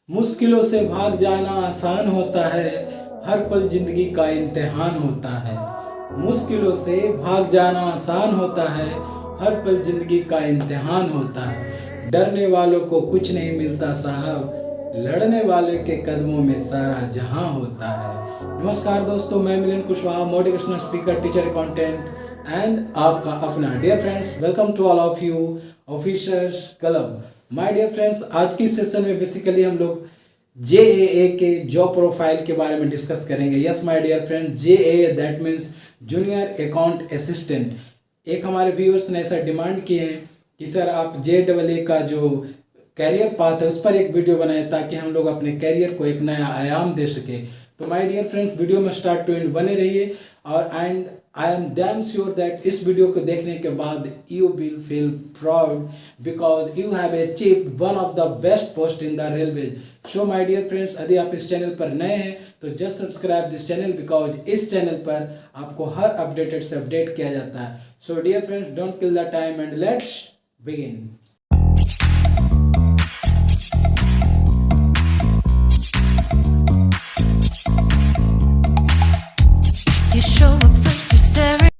मुश्किलों से भाग जाना आसान होता है, हर पल जिंदगी का इम्तिहान होता है। मुश्किलों से भाग जाना आसान होता है, हर पल जिंदगी का इम्तिहान होता है। डरने वालों को कुछ नहीं मिलता साहब, लड़ने वाले के कदमों में सारा जहां होता है। नमस्कार दोस्तों, मैं Milan Kushwaha, motivational speaker, teacher, content and आपका अपना dear friends. Welcome to all of you officers club. My dear friends, आज की सेशन में बेसिकली हम लोग JAA के जॉब प्रोफाइल के बारे में डिस्कस करेंगे। Yes my dear friend, JAA that means junior account assistant. एक हमारे व्यूअर्स ने ऐसा डिमांड किए हैं कि सर आप JAA का जो कैरियर पाथ है उस पर एक वीडियो बनाएं ताकि हम लोग अपने कैरियर को एक नया आयाम दे सके। तो माय डियर फ्रेंड्स, वीडियो में स्टार्ट टू एंड बने रहिए और and I am damn sure that इस वीडियो को देखने के बाद you will feel proud because you have achieved one of the best post in the railway. So my dear friends, यदि आप इस चैनल पर नए हैं तो just subscribe this channel because इस चैनल पर आपको हर अपडेटेड से अपडेट किया जाता है। So dear friends, don't kill the time and let's begin.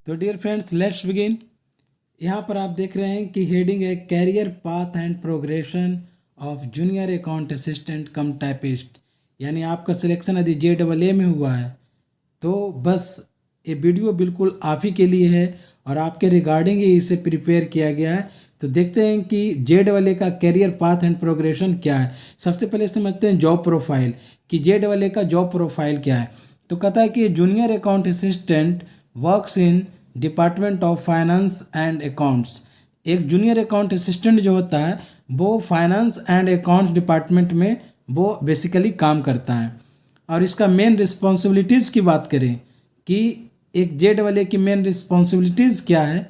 तो डियर फ्रेंड्स, लेट्स बिगिन। यहाँ पर आप देख रहे हैं कि हेडिंग है career path and progression of junior account assistant cum typist. यानी आपका सिलेक्शन यदि JAA में हुआ है तो बस ये वीडियो बिल्कुल आप ही के लिए है और आपके रिगार्डिंग ही इसे प्रिपेयर किया गया है। तो देखते हैं कि JAA का कैरियर पाथ एंड प्रोग्रेशन क्या है। सबसे पहले समझते हैं जॉब प्रोफाइल कि JAA का जॉब प्रोफाइल क्या है। तो कहता है कि junior account assistant works in department of finance and accounts. एक जूनियर अकाउंट असिस्टेंट जो होता है वो फाइनेंस एंड अकाउंट्स डिपार्टमेंट में वो बेसिकली काम करता है। और इसका मेन रिस्पॉन्सिबिलिटीज़ की बात करें कि एक JAA की मेन रिस्पॉन्सिबिलिटीज़ क्या है,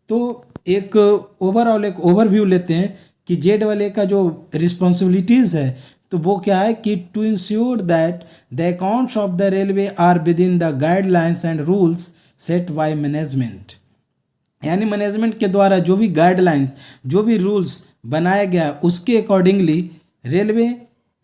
तो एक ओवरऑल एक ओवरव्यू लेते हैं कि JAA का जो रिस्पॉन्सिबिलिटीज़ है तो वो क्या है कि to ensure that the accounts of the railway are within the guidelines and rules set by management. यानी मैनेजमेंट के द्वारा जो भी गाइडलाइंस, जो भी रूल्स बनाया गया उसके अकॉर्डिंगली रेलवे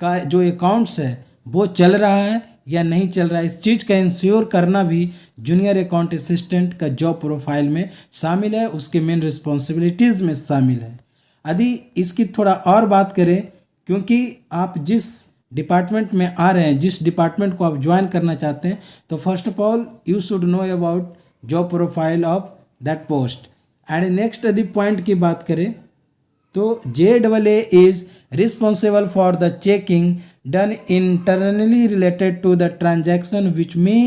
का जो अकाउंट्स है वो चल रहा है या नहीं चल रहा है, इस चीज़ का इंश्योर करना भी जूनियर अकाउंट असिस्टेंट का जॉब प्रोफाइल में शामिल है, उसके मेन रिस्पॉन्सिबिलिटीज़ में शामिल है। यदि इसकी थोड़ा और बात करें, क्योंकि आप जिस डिपार्टमेंट में आ रहे हैं, जिस डिपार्टमेंट को आप ज्वाइन करना चाहते हैं, तो first of all you should know about job profile of that post. And next यदि पॉइंट की बात करें तो JAA is responsible for the checking done internally related to the transaction which may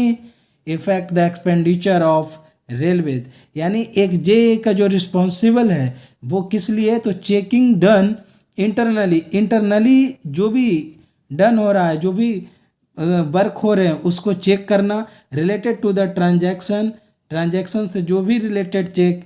effect the expenditure of railways. यानी एक JAA का जो responsible है वो किस लिए, तो चेकिंग डन इंटरनली जो भी डन हो रहा है, जो भी वर्क हो रहे हैं उसको चेक करना, रिलेटेड टू द ट्रांजैक्शन से जो भी रिलेटेड चेक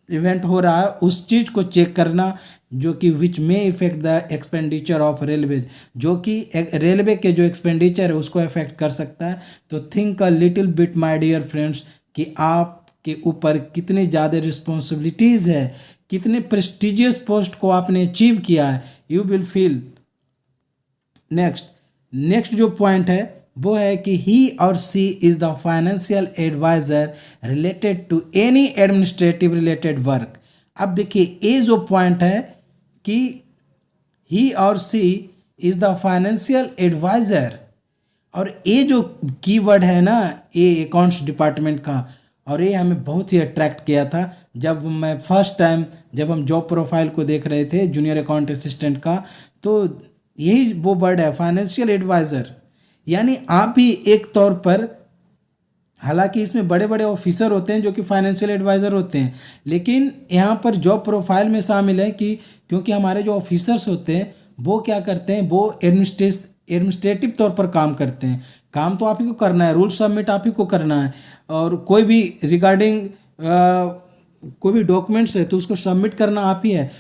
इवेंट हो रहा है उस चीज़ को चेक करना, जो कि which may effect the expenditure of railways, जो कि रेलवे के जो एक्सपेंडिचर है उसको इफेक्ट कर सकता है। तो think a little bit my dear friends कि आपके ऊपर कितनी ज़्यादा रिस्पॉन्सिबिलिटीज़ है, कितने प्रेस्टिजियस पोस्ट को आपने अचीव किया है, यू विल फील। नेक्स्ट जो पॉइंट है वो है कि he or she is the financial adviser related to any administrative related work. अब देखिए ये जो पॉइंट है कि he or she is the financial adviser, और ये जो कीवर्ड है ना ये अकाउंट्स डिपार्टमेंट का, और ये हमें बहुत ही अट्रैक्ट किया था जब मैं फर्स्ट टाइम जब हम जॉब प्रोफाइल को देख रहे थे जूनियर अकाउंट असिस्टेंट का, तो यही वो वर्ड है फाइनेंशियल एडवाइज़र। यानी आप भी एक तौर पर, हालांकि इसमें बड़े बड़े ऑफिसर होते हैं जो कि फाइनेंशियल एडवाइज़र होते हैं, लेकिन यहाँ पर जॉब प्रोफाइल में शामिल है कि क्योंकि हमारे जो ऑफिसर्स होते हैं वो क्या करते हैं, वो एडमिनिस्ट्रेटिव तौर पर काम करते हैं। काम तो आप ही को करना है, रूल सबमिट आप ही को करना है, और कोई भी रिगार्डिंग कोई भी डॉक्यूमेंट्स है तो उसको सबमिट करना आप ही है।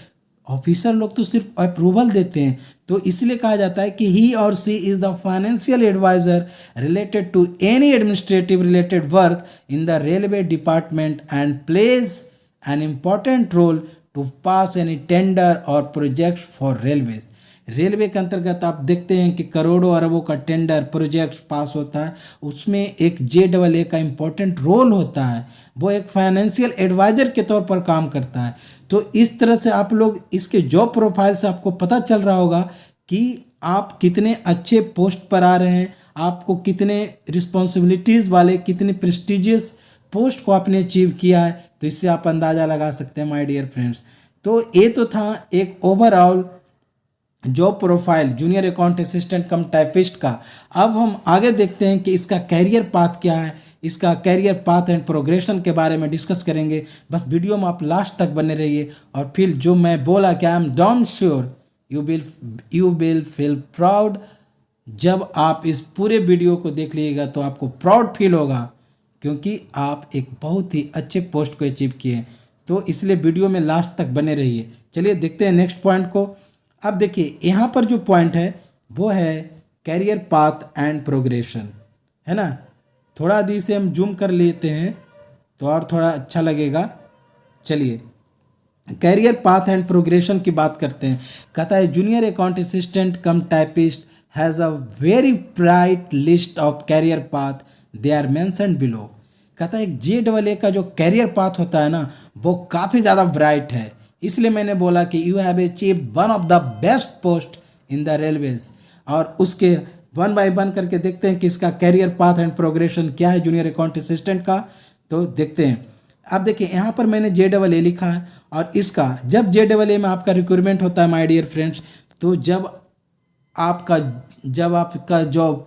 ऑफिसर लोग तो सिर्फ अप्रूवल देते हैं। तो इसलिए कहा जाता है कि he or she is the financial adviser related to any administrative related work in the railway department and plays an important role to pass any tender or project for railways. Railway के अंतर्गत आप देखते हैं कि करोड़ों अरबों का tender projects पास होता है, उसमें एक JAA का इम्पोर्टेंट रोल होता है। वो एक फाइनेंशियल एडवाइज़र के तौर पर काम करता है। तो इस तरह से आप लोग इसके जॉब प्रोफाइल से आपको पता चल रहा होगा कि आप कितने अच्छे पोस्ट पर आ रहे हैं, आपको कितने रिस्पॉन्सिबिलिटीज़ वाले, कितने प्रेस्टिजियस पोस्ट को आपने अचीव किया है। तो इससे आप अंदाज़ा लगा सकते हैं माय डियर फ्रेंड्स। तो ये तो था एक overall job profile junior account assistant cum typist का। अब हम आगे देखते हैं कि इसका कैरियर पाथ क्या है, इसका कैरियर पाथ एंड प्रोग्रेशन के बारे में डिस्कस करेंगे। बस वीडियो में आप लास्ट तक बने रहिए और फिर जो मैं बोला कि I am damn sure you will feel proud. जब आप इस पूरे वीडियो को देख लीजिएगा तो आपको प्राउड फील होगा, क्योंकि आप एक बहुत ही अच्छे पोस्ट को अचीव किए। तो इसलिए वीडियो में लास्ट तक बने रहिए। चलिए देखते हैं नेक्स्ट पॉइंट को। अब देखिए यहाँ पर जो पॉइंट है वो है कैरियर पाथ एंड प्रोग्रेशन, है ना। थोड़ा दी से हम जूम कर लेते हैं तो और थोड़ा अच्छा लगेगा। चलिए कैरियर पाथ एंड प्रोग्रेशन की बात करते हैं। कहता है junior account assistant cum typist has a very bright list of career path, they are mentioned below. कहता है एक JAA का जो कैरियर पाथ होता है ना, वो काफ़ी ज़्यादा ब्राइट है। इसलिए मैंने बोला कि you have achieve one of the best post in the railways. और उसके वन बाय वन करके देखते हैं कि इसका कैरियर पाथ एंड प्रोग्रेशन क्या है जूनियर अकाउंट असिस्टेंट का। तो देखते हैं। अब देखिए यहाँ पर मैंने JAA लिखा है, और इसका जब JAA में आपका रिक्रूटमेंट होता है माय डियर फ्रेंड्स, तो जब आपका जॉब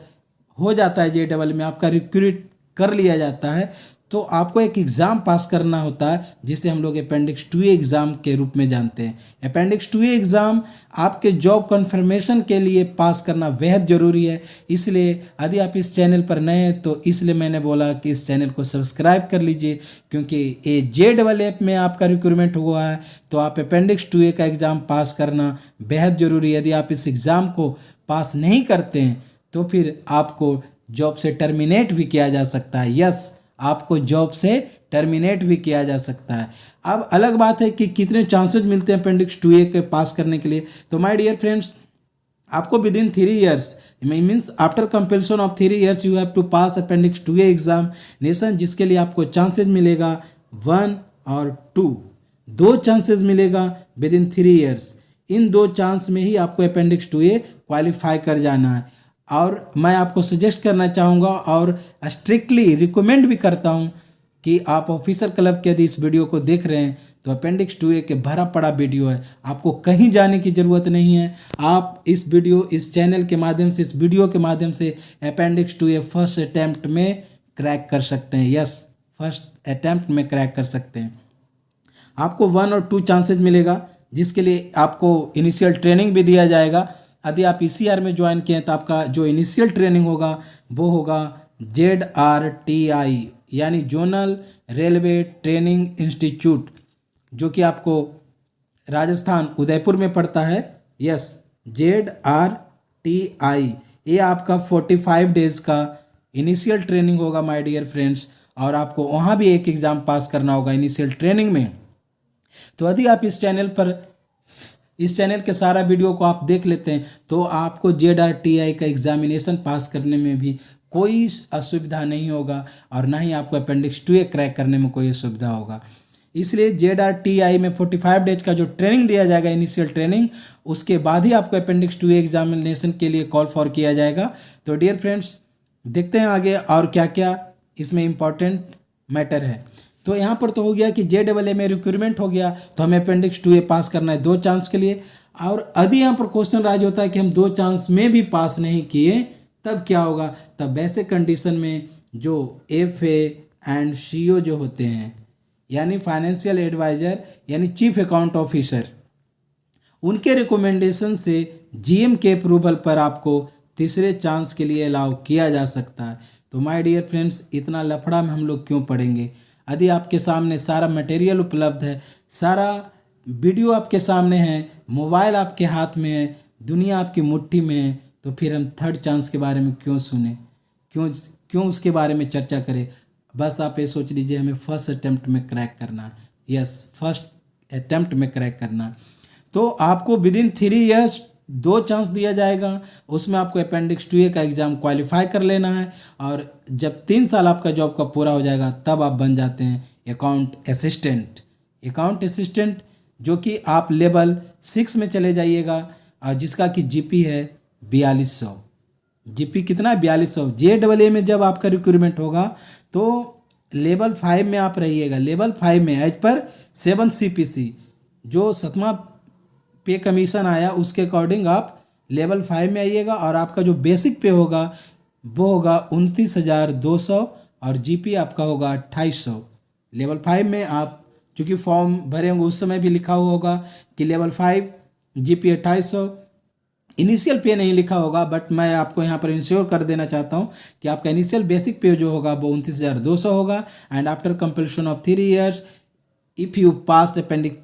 हो जाता है JAA में, आपका रिक्रूट कर लिया जाता है, तो आपको एक एग्ज़ाम पास करना होता है जिसे हम लोग अपेंडिक्स 2A एग्ज़ाम के रूप में जानते हैं। अपेंडिक्स 2A एग्ज़ाम आपके जॉब कन्फर्मेशन के लिए पास करना बेहद ज़रूरी है। इसलिए यदि आप इस चैनल पर नए हैं तो इसलिए मैंने बोला कि इस चैनल को सब्सक्राइब कर लीजिए, क्योंकि ये JAA में आपका रिक्रूटमेंट हुआ है तो आप अपेंडिक्स 2A का एग्ज़ाम पास करना बेहद ज़रूरी है। यदि आप इस एग्ज़ाम को पास नहीं करते हैं तो फिर आपको जॉब से टर्मिनेट भी किया जा सकता है। यस, आपको जॉब से टर्मिनेट भी किया जा सकता है। अब अलग बात है कि कितने चांसेस मिलते हैं अपेंडिक्स 2A के पास करने के लिए। तो माय डियर फ्रेंड्स, आपको within 3 years means after completion of 3 years you have to pass appendix 2A examination, जिसके लिए आपको चांसेस मिलेगा 1 और 2, 2 चांसेस मिलेगा with in 3 years. In 2 chance में ही आपको अपेंडिक्स 2A क्वालिफाई कर जाना है। और मैं आपको सजेस्ट करना चाहूँगा और स्ट्रिक्टली रिकमेंड भी करता हूँ कि आप ऑफिसर क्लब के यदि इस वीडियो को देख रहे हैं तो अपेंडिक्स 2A के भरा पड़ा वीडियो है, आपको कहीं जाने की ज़रूरत नहीं है। आप इस चैनल के माध्यम से, इस वीडियो के माध्यम से अपेंडिक्स 2A फर्स्ट अटैम्प्ट में क्रैक कर सकते हैं। यस, फर्स्ट अटैम्प्ट में क्रैक कर सकते हैं। आपको 1 और 2 चांसेस मिलेगा, जिसके लिए आपको इनिशियल ट्रेनिंग भी दिया जाएगा। यदि आप ECR में ज्वाइन किए तो आपका जो इनिशियल ट्रेनिंग होगा वो होगा ZRTI यानी जोनल रेलवे ट्रेनिंग इंस्टीट्यूट, जो कि आपको राजस्थान उदयपुर में पड़ता है। यस, ZRTI, ये आपका 45 डेज़ का इनिशियल ट्रेनिंग होगा माय डियर फ्रेंड्स, और आपको वहाँ भी एक एग्ज़ाम पास करना होगा इनिशियल ट्रेनिंग में। तो यदि आप इस चैनल के सारा वीडियो को आप देख लेते हैं तो आपको ZRTI का एग्जामिनेशन पास करने में भी कोई असुविधा नहीं होगा, और ना ही आपको अपेंडिक्स 2A क्रैक करने में कोई असुविधा होगा। इसलिए ZRTI में 45 डेज का जो ट्रेनिंग दिया जाएगा इनिशियल ट्रेनिंग, उसके बाद ही आपको अपेंडिक्स 2A एग्जामिनेशन के लिए कॉल फॉर किया जाएगा। तो डियर फ्रेंड्स, देखते हैं आगे और क्या क्या इसमें इम्पॉर्टेंट मैटर है। तो यहाँ पर तो हो गया कि JAA में रिक्रूटमेंट हो गया तो हमें अपेंडिक्स 2A पास करना है 2 चांस के लिए। और यदि यहाँ पर क्वेश्चन राइज होता है कि हम 2 चांस में भी पास नहीं किए तब क्या होगा, तब वैसे कंडीशन में जो FA एंड CO जो होते हैं यानी फाइनेंशियल एडवाइज़र यानी चीफ अकाउंट ऑफिसर, उनके रिकमेंडेशन से GM के अप्रूवल पर आपको तीसरे चांस के लिए अलाउ किया जा सकता है। तो माय डियर फ्रेंड्स, इतना लफड़ा में हम लोग क्यों पढ़ेंगे? यदि आपके सामने सारा मटेरियल उपलब्ध है, सारा वीडियो आपके सामने है, मोबाइल आपके हाथ में है, दुनिया आपकी मुट्ठी में है, तो फिर हम थर्ड चांस के बारे में क्यों सुने, क्यों उसके बारे में चर्चा करें? बस आप ये सोच लीजिए हमें फर्स्ट अटैम्प्ट में क्रैक करना है। यस, फर्स्ट अटैम्प्ट में क्रैक करना। तो आपको विद इन 3 ईयर्स दो चांस दिया जाएगा, उसमें आपको अपेंडिक्स 2A का एग्ज़ाम क्वालिफाई कर लेना है, और जब 3 साल आपका जॉब का पूरा हो जाएगा तब आप बन जाते हैं अकाउंट असिस्टेंट। अकाउंट असिस्टेंट जो कि आप लेवल 6 में चले जाइएगा, और जिसका कि जीपी है 4200। जीपी कितना है? 4200। JAA में जब आपका रिक्रूटमेंट होगा तो लेवल 5 में आप रहिएगा। लेवल 5 में एज पर 7 CPC जो 7वां पे कमीशन आया उसके अकॉर्डिंग आप लेवल 5 में आइएगा, और आपका जो बेसिक पे होगा वो होगा 29,200 और जीपी आपका होगा 2800। लेवल 5 में आप चूँकि फॉर्म भरे होंगे उस समय भी लिखा हुआ होगा कि लेवल 5 जीपी 2800। इनिशियल पे नहीं लिखा होगा, बट मैं आपको यहाँ पर इंश्योर कर देना चाहता हूँ कि आपका इनिशियल बेसिक पे जो होगा वो 29,200 होगा। And after completion of 3 years if you passed appendix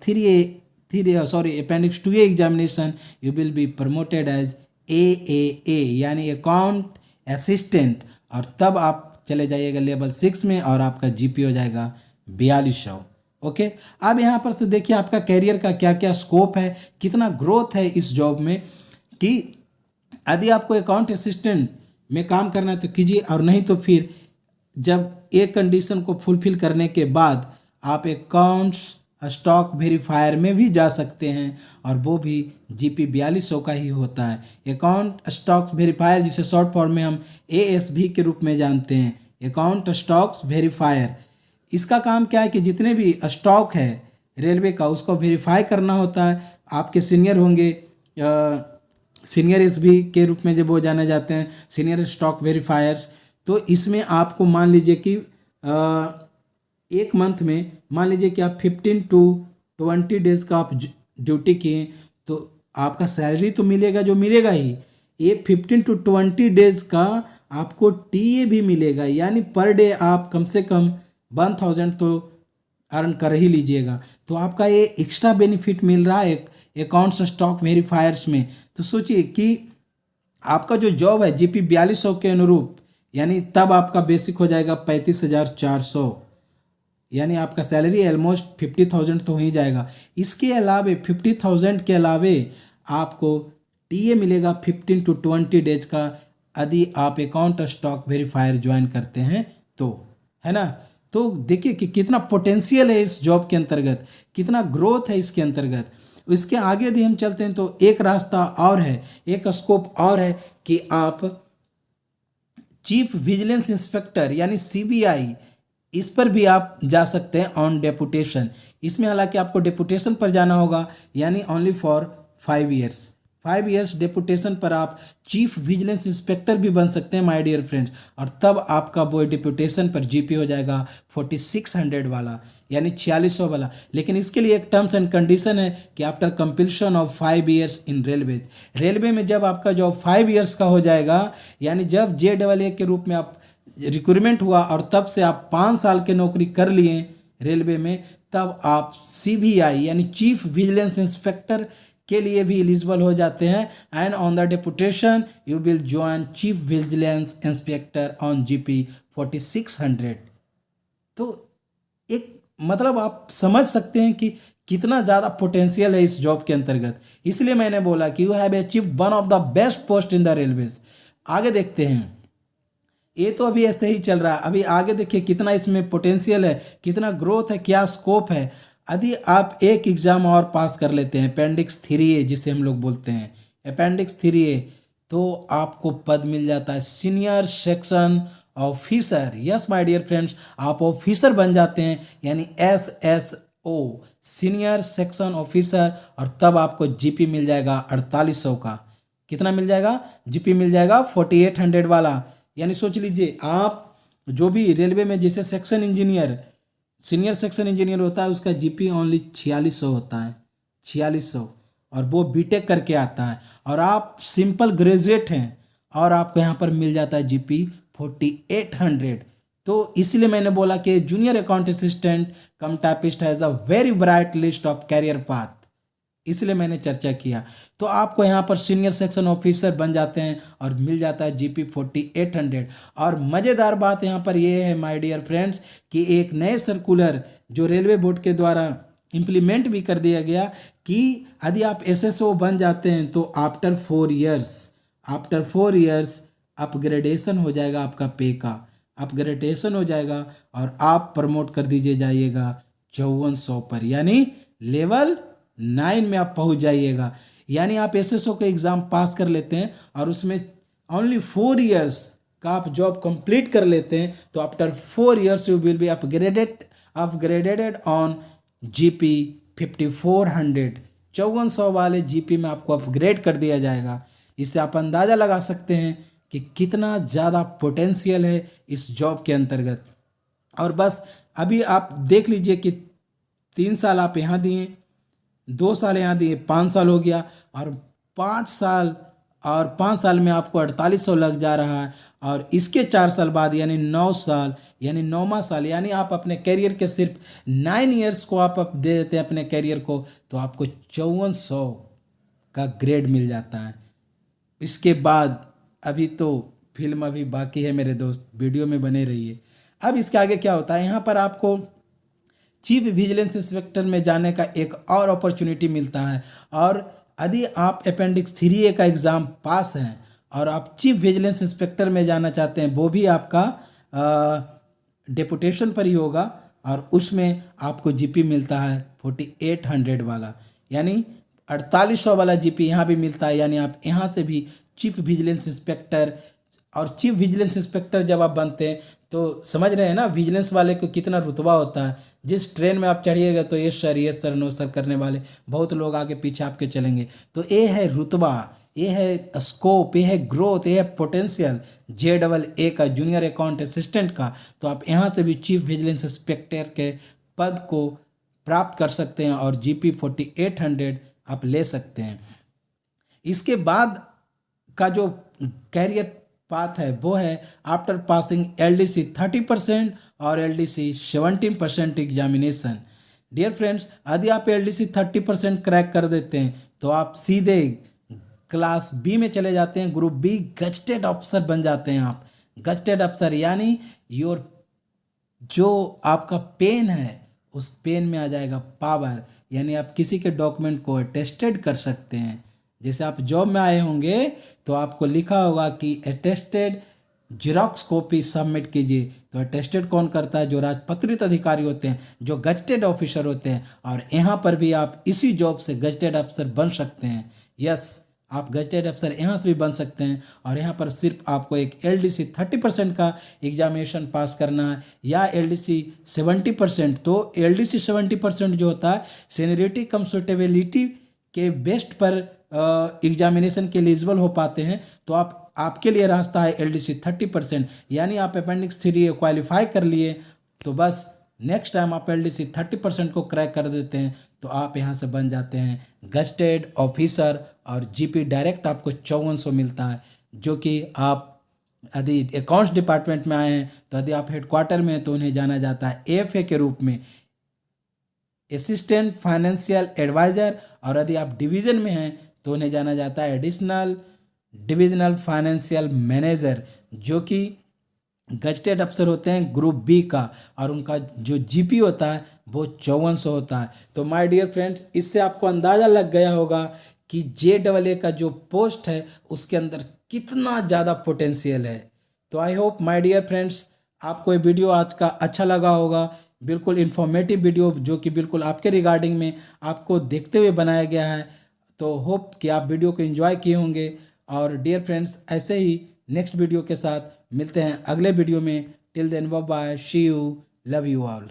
2A examination you will be promoted as AAA यानी अकाउंट असिस्टेंट, और तब आप चले जाइएगा लेवल 6 में और आपका जीपी हो जाएगा 4200। ओके, अब यहाँ पर से देखिए आपका कैरियर का क्या क्या स्कोप है, कितना ग्रोथ है इस जॉब में, कि यदि आपको अकाउंट असिस्टेंट में काम करना है तो कीजिए, और नहीं तो फिर जब एक कंडीशन को फुलफिल करने के बाद आप अकाउंट्स स्टॉक वेरीफायर में भी जा सकते हैं, और वो भी जीपी 4200 का ही होता है। अकाउंट स्टॉक्स वेरीफायर जिसे शॉर्ट फॉर्म में हम ASV के रूप में जानते हैं, अकाउंट स्टॉक्स वेरीफायर। इसका काम क्या है कि जितने भी स्टॉक है रेलवे का उसको वेरीफाई करना होता है। आपके सीनियर होंगे, सीनियर एसबी के रूप में जब वो जाने जाते हैं, सीनियर स्टॉक वेरीफायर्स। तो इसमें आपको मान लीजिए कि एक मंथ में मान लीजिए कि आप 15 to 20 डेज का आप ड्यूटी किए तो आपका सैलरी तो मिलेगा, जो मिलेगा ही, ये 15 to 20 डेज का आपको टीए भी मिलेगा, यानी पर डे आप कम से कम 1000 तो अर्न कर ही लीजिएगा। तो आपका ये एक्स्ट्रा बेनिफिट मिल रहा है अकाउंट्स स्टॉक वेरीफायर्स में। तो सोचिए कि आपका जो जॉब है जीपी 4200 के अनुरूप, यानी तब आपका बेसिक हो जाएगा 35,400, यानी आपका सैलरी ऑलमोस्ट 50,000 तो हो ही जाएगा। इसके अलावे 50,000 के अलावे आपको टीए मिलेगा 15 to 20 डेज का, यदि आप अकाउंट स्टॉक वेरीफायर ज्वाइन करते हैं तो, है ना। तो देखिए कि कितना पोटेंशियल है इस जॉब के अंतर्गत, कितना ग्रोथ है इसके अंतर्गत। इसके आगे यदि हम चलते हैं तो एक रास्ता और है, एक स्कोप और है कि आप चीफ विजिलेंस इंस्पेक्टर यानी सीबीआई, इस पर भी आप जा सकते हैं ऑन डेपुटेशन। इसमें हालांकि आपको डेपुटेशन पर जाना होगा, यानी only for 5 years। 5 years deputation पर आप चीफ विजिलेंस इंस्पेक्टर भी बन सकते हैं माय डियर फ्रेंड्स, और तब आपका वो डेपुटेशन पर जीपी हो जाएगा 4600 वाला, यानी 4600 वाला। लेकिन इसके लिए एक टर्म्स एंड कंडीशन है कि after completion of 5 years in railways, railway में जब आपका जॉब 5 years का हो जाएगा, यानी जब JAA के रूप में आप रिक्रूटमेंट हुआ और तब से आप 5 साल की नौकरी कर लिए रेलवे में, तब आप CVI यानी चीफ विजिलेंस इंस्पेक्टर के लिए भी एलिजिबल हो जाते हैं। And on the deputation you will join chief vigilance inspector on GP 4600। तो एक मतलब आप समझ सकते हैं कि कितना ज़्यादा पोटेंशियल है इस जॉब के अंतर्गत। इसलिए मैंने बोला कि you have achieved one of the best post in the railways. आगे देखते हैं, ये तो अभी ऐसे ही चल रहा है, अभी आगे देखिए कितना इसमें पोटेंशियल है, कितना ग्रोथ है, क्या स्कोप है। यदि आप एक एग्ज़ाम और पास कर लेते हैं अपेंडिक्स 3A जिसे हम लोग बोलते हैं, अपेंडिक्स 3A, तो आपको पद मिल जाता है senior section officer. Yes my dear friends, आप ऑफिसर बन जाते हैं, यानी SSO सीनियर सेक्शन ऑफिसर, और तब आपको जीपी मिल जाएगा 4800 का। कितना मिल जाएगा? जीपी मिल जाएगा 4800 वाला। यानी सोच लीजिए आप जो भी रेलवे में जैसे section engineer, senior section engineer होता है, उसका जीपी ओनली 4600 होता है, 4600, और वो बीटेक करके आता है, और आप सिंपल ग्रेजुएट हैं और आपको यहाँ पर मिल जाता है जीपी 4800। तो इसलिए मैंने बोला कि junior account assistant cum typist has a very bright list of career path, इसलिए मैंने चर्चा किया। तो आपको यहाँ पर सीनियर सेक्शन ऑफिसर बन जाते हैं और मिल जाता है जीपी 4800। और मज़ेदार बात यहाँ पर ये है माय डियर फ्रेंड्स कि एक नए सर्कुलर जो रेलवे बोर्ड के द्वारा इम्प्लीमेंट भी कर दिया गया कि यदि आप एसएसओ बन जाते हैं तो आफ्टर 4 इयर्स अपग्रेडेशन हो जाएगा, आपका पे का अपग्रेडेशन हो जाएगा और आप प्रमोट कर दीजिए जाइएगा 5400 पर, यानी लेवल 9 में आप पहुंच जाइएगा। यानी आप एसएसओ का एग्ज़ाम पास कर लेते हैं और उसमें ओनली 4 इयर्स का आप जॉब कंप्लीट कर लेते हैं तो after 4 years you will be upgraded on GP 5400, 5400 वाले जीपी में आपको अपग्रेड कर दिया जाएगा। इससे आप अंदाज़ा लगा सकते हैं कि कितना ज़्यादा पोटेंशियल है इस जॉब के अंतर्गत। और बस अभी आप देख लीजिए कि 3 साल आप यहाँ दिए, 2 साल यहाँ दिए, 5 साल हो गया और 5 साल में आपको 4800 लग जा रहा है। और इसके 4 साल बाद यानी 9 साल, यानी 9वां साल, यानी आप अपने करियर के सिर्फ 9 इयर्स को आप दे देते हैं अपने करियर को, तो आपको 5400 का ग्रेड मिल जाता है। इसके बाद अभी तो फिल्म अभी बाकी है मेरे दोस्त, वीडियो में बने रहिए। अब इसके आगे क्या होता है, यहाँ पर आपको चीफ विजिलेंस इंस्पेक्टर में जाने का एक और अपॉर्चुनिटी मिलता है। और यदि आप अपेंडिक्स 3A का एग्ज़ाम पास हैं और आप चीफ विजिलेंस इंस्पेक्टर में जाना चाहते हैं, वो भी आपका डेपुटेशन पर ही होगा और उसमें आपको जीपी मिलता है 4800 वाला, यानी 4800 वाला जीपी यहाँ भी मिलता है। यानी आप यहाँ से भी चीफ विजिलेंस इंस्पेक्टर, और चीफ विजिलेंस इंस्पेक्टर जब आप बनते हैं तो समझ रहे हैं ना विजिलेंस वाले को कितना रुतबा होता है। जिस ट्रेन में आप चढ़िएगा तो ये सर नो सर करने वाले बहुत लोग आगे पीछे आपके चलेंगे। तो ये है रुतबा, ये है स्कोप, ये है ग्रोथ, ये है पोटेंशियल JAA का, जूनियर अकाउंट असिस्टेंट का। तो आप यहाँ से भी चीफ विजिलेंस इंस्पेक्टर के पद को प्राप्त कर सकते हैं और जीपी 4800 आप ले सकते हैं। इसके बाद का जो कैरियर पाथ है वो है आफ्टर पासिंग LDC 30% और LDC 17% एग्जामिनेशन। डियर फ्रेंड्स, यदि आप LDC 30% क्रैक कर देते हैं तो आप सीधे क्लास B में चले जाते हैं, ग्रुप B गजटेड ऑफिसर बन जाते हैं। आप गजटेड अफसर यानी जो आपका पेन है उस पेन में आ जाएगा पावर, यानी आप किसी के डॉक्यूमेंट को अटेस्टेड कर सकते हैं। जैसे आप जॉब में आए होंगे तो आपको लिखा होगा कि अटेस्टेड जेरॉक्स कॉपी सबमिट कीजिए। तो अटेस्टेड कौन करता है? जो राजपत्रित अधिकारी होते हैं, जो गजटेड ऑफिसर होते हैं। और यहाँ पर भी आप इसी जॉब से गजटेड अफसर बन सकते हैं। यस, आप गजटेड अफसर यहाँ से भी बन सकते हैं। और यहाँ पर सिर्फ आपको एक LDC 30% का एग्जामिनेशन पास करना है या LDC 70%। तो LDC 70% जो होता है सीनियरिटी कम सुटेबिलिटी के बेस्ट पर एग्जामिनेशन के एलिजिबल हो पाते हैं। तो आपके लिए रास्ता है LDC 30%, यानी आप अपेंडिक्स 3A क्वालिफाई कर लिए तो बस नेक्स्ट टाइम आप LDC 30% को क्रैक कर देते हैं तो आप यहाँ से बन जाते हैं गजटेड ऑफिसर। और जीपी डायरेक्ट आपको 5400 मिलता है, जो कि आप यदि अकाउंट्स डिपार्टमेंट में आए हैं तो यदि आप हेडक्वार्टर में हैं तो उन्हें जाना जाता है AFA के रूप में, असिस्टेंट फाइनेंशियल एडवाइज़र। और यदि आप डिवीज़न में हैं तो उन्हें जाना जाता है एडिशनल डिविजनल फाइनेंशियल मैनेजर, जो कि गजटेड अफसर होते हैं ग्रुप B का। और उनका जो जीपी होता है वो 5400 होता है। तो माय डियर फ्रेंड्स, इससे आपको अंदाज़ा लग गया होगा कि JAA का जो पोस्ट है उसके अंदर कितना ज़्यादा पोटेंशियल है। तो I hope my dear friends आपको ये वीडियो आज का अच्छा लगा होगा। बिल्कुल इन्फॉर्मेटिव वीडियो जो कि बिल्कुल आपके रिगार्डिंग में आपको देखते हुए बनाया गया है। तो होप कि आप वीडियो को एंजॉय किए होंगे। और डियर फ्रेंड्स, ऐसे ही नेक्स्ट वीडियो के साथ मिलते हैं अगले वीडियो में। Till then bye bye, see you, love you all.